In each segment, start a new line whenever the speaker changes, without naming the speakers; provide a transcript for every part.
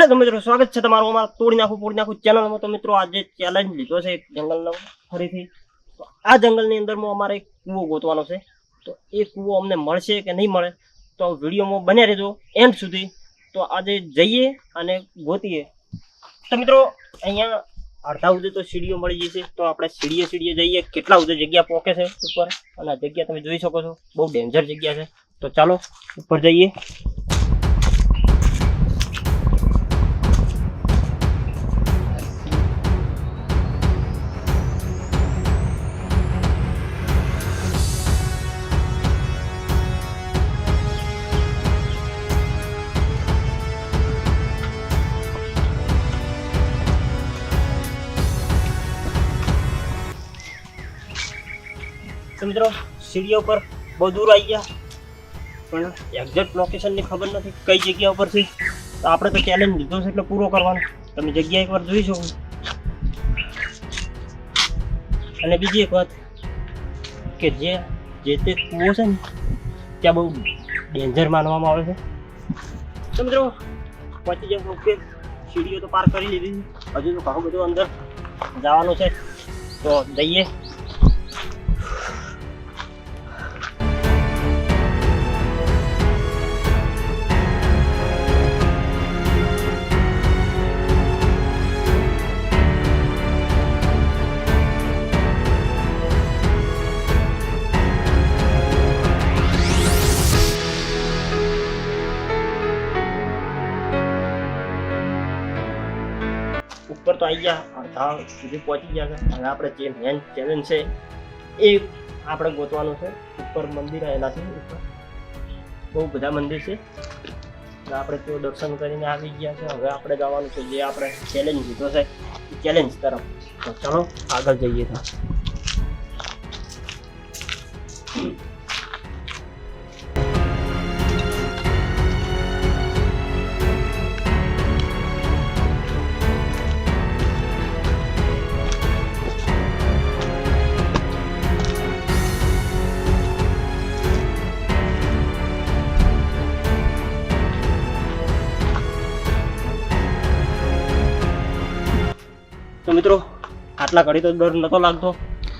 તો મિત્રો સ્વાગત છે તમારું અમારા તોડી નાખું ચેનલમાં। તો મિત્રો આજે ચેલેન્જ લીધો છે એક જંગલનો ફરીથી। તો આ જંગલની અંદરમાં અમારે એક કૂવો ગોતવાનો છે। તો એ કૂવો અમને મળશે કે નહીં મળે તો વિડીયોમાં બન્યા રહેજો એન્ડ સુધી। તો આજે જઈએ અને ગોતીએ। તો મિત્રો અહીંયા અડધા સુધી તો સીડીઓ મળી જશે। તો આપણે સીડીએ જઈએ કેટલા સુધી જગ્યા પહોંચે છે ઉપર, અને આ જગ્યા તમે જોઈ શકો છો બહુ ડેન્જર જગ્યા છે। તો ચાલો ઉપર જઈએ। तो मित्रों सीढ़ियों पर बहुत दूर आई गया पण एक्जेक्ट लोकेशन ની ખબર નથી કઈ જગ્યા ઉપર છે। તો આપણે તો ચેલેન્જ લીધો છે એટલે પૂરો કરવાનો। તમે જગ્યા એકવાર જોઈ શકો। અને બીજી એક વાત કે જે તે કૂવો છે ને ત્યાં બહુ ડેન્જર માનવામાં આવે છે। તો મિત્રો પહોંચી જાવ ઓકે, સીડીઓ તો પાર કરી લીધી, હજુ તો ઘણું બધું અંદર જવાનું છે। તો જઈએ। ઉપર તો આવી ગયા, અડધા સુધી પહોંચી ગયા છે। હવે આપણે જે મેન ચેલેન્જ છે એ આપણે ગોતવાનું છે। ઉપર મંદિર આવેલા છે, ઉપર બહુ બધા મંદિર છે। આપણે તો દર્શન કરીને આવી ગયા છે। હવે આપણે જવાનું છે જે આપણે ચેલેન્જ લીધો છે એ ચેલેન્જ તરફ। તો ચલો આગળ જઈએ। तो मित्रों आटला घड़ी तो डर नतो लागतो,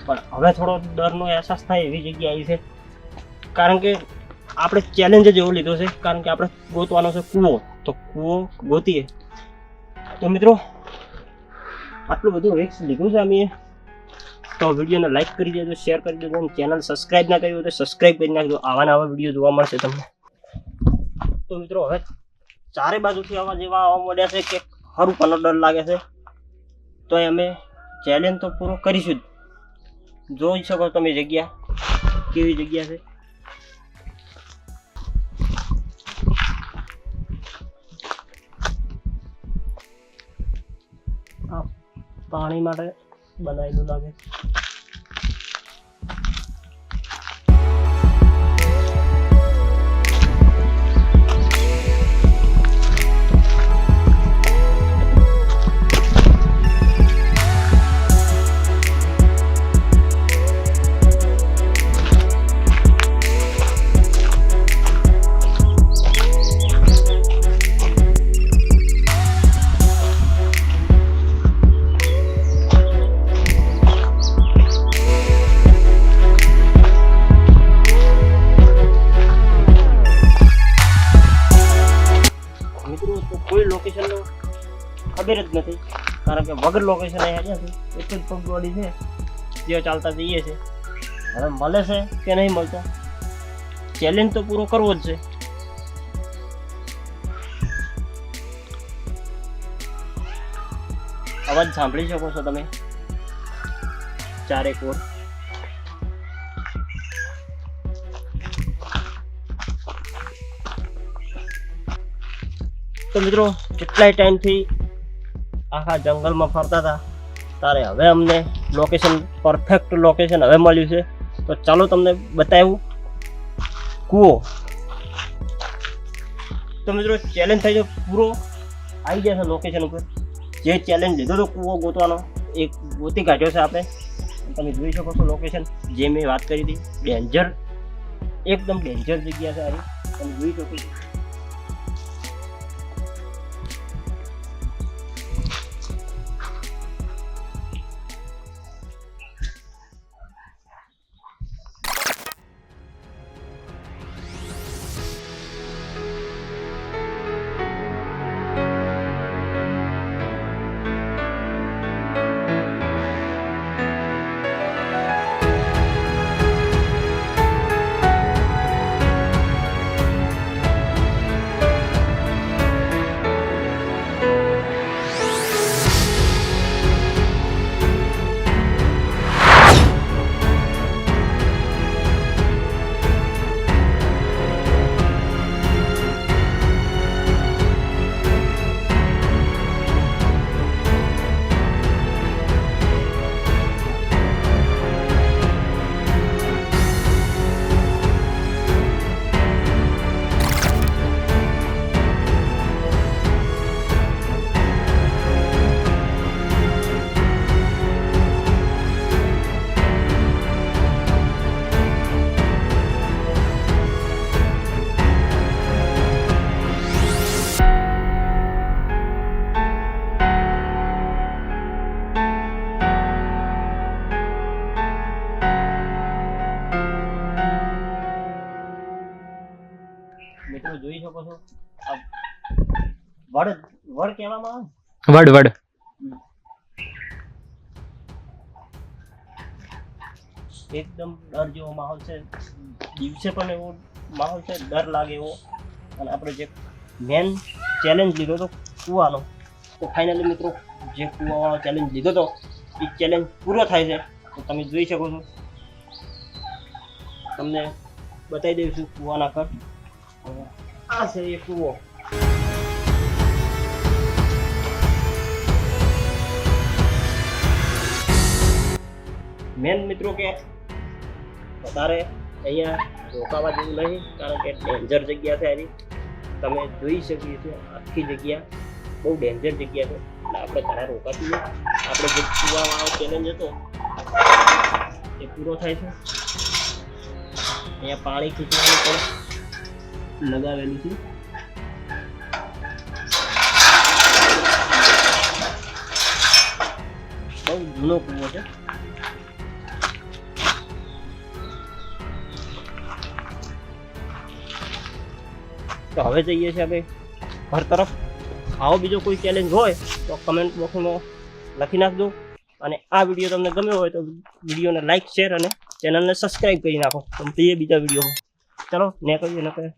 पण हवे थोड़ो डरनो अहसास थाय एवी जग्या आई छे। कारण के आपणे चेलेंज ज एवो लीधो छे, कारण के आपणे गोतवानो छे कूवो। तो कूवो गोतीए। तो मित्रों आटલું બધું રિસ્ક લીધું છે અમે। તો વિડીયોને લાઈક કરી દેજો, શેર કરી દેજો, અને ચેનલ સબસ્ક્રાઇબ ના કરી હોય તો સબસ્ક્રાઇબ કરી નાખજો। આવા નવા વિડીયો જોવા મળશે તમને। તો મિત્રો હવે ચારે બાજુથી આવા જેવા આવવા મળ્યા છે કે ખરું પણ ડર લાગે છે। तो अमे चैलेंज तो पूरो करीशुं। जोई शको तमे जग्या केवी जग्या छे। आ पाणी माटे बनावेલું लागे। कोई लोकेशन नो खबर ज नहीं, कारण के वगर लोकेशन एक ज पगवाड़ी है जो चालता जईए छे। हवे मळे छे के नहीं मळतो, चेलेंज तो पूरो करवो ज छे। अवाज सांभळी शको छो तमे चारे कोर। तो मित्रों કેટલાય ટાઈમથી આખા જંગલમાં ફરતા હતા ત્યારે હવે અમને લોકેશન પરફેક્ટ લોકેશન હવે મળ્યું છે। તો ચાલો તમને બતાવું કૂવો। તો મિત્રો ચેલેન્જ થઈ ગયો પૂરો, આવી ગયા છે લોકેશન ઉપર। જે ચેલેન્જ લીધો તો કૂવો ગોતવાનો એક ગોતી કાઢ્યો છે આપણે। તમે જોઈ શકો છો લોકેશન જે મેં વાત કરી હતી, ડેન્જર एकदम डेंजर जगह है। તમે જોઈ શકો છો મિત્રો જોઈ શકો છો આ વડ વડ કહેવામાં આવે
વડ વડ
એકદમ ડર જેવો માહોલ છે, દિવસે પણ એવો માહોલ છે, ડર લાગે એવો. અને આપણે જે મેન ચેલેન્જ લીધો હતો કૂવાનો, તો ફાઇનલી મિત્રો જે કૂવાવાળો ચેલેન્જ લીધો હતો એ ચેલેન્જ પૂરો થાય છે. તો તમે જોઈ શકો છો, તમને બતાવી દઈશું કૂવાના કટ. આ છે એ કૂવો. મેન મિત્રો કે વધારે અહીંયા રોકાવા જેવું નહીં, કારણ કે ડેન્જર જગ્યા છે આની. તમે જોઈ શકીએ છીએ આખી જગ્યા બહુ ડેન્જર જગ્યા છે, એટલે આપણે ઘણા રોકાતું નહીં. આપણે જે કૂવાવાળો ચેલેન્જ હતો એ પૂરો થાય છે. અહીંયા પાણી ખીચવાનું પણ લગાવેલું છે. બહુ જૂનો કૂવો છે. તો હવે જઈએ છીએ આપણે ઘર તરફ. આવો બીજો કોઈ ચેલેન્જ હોય તો કમેન્ટ બોક્સમાં લખી નાખજો. અને આ વિડીયો તમને ગમ્યો હોય તો વિડીયોને લાઈક, શેર અને ચેનલને સબસ્ક્રાઈબ કરી નાખો. તો મળીએ બીજા વિડીયોમાં. ચલો ને કહીએ.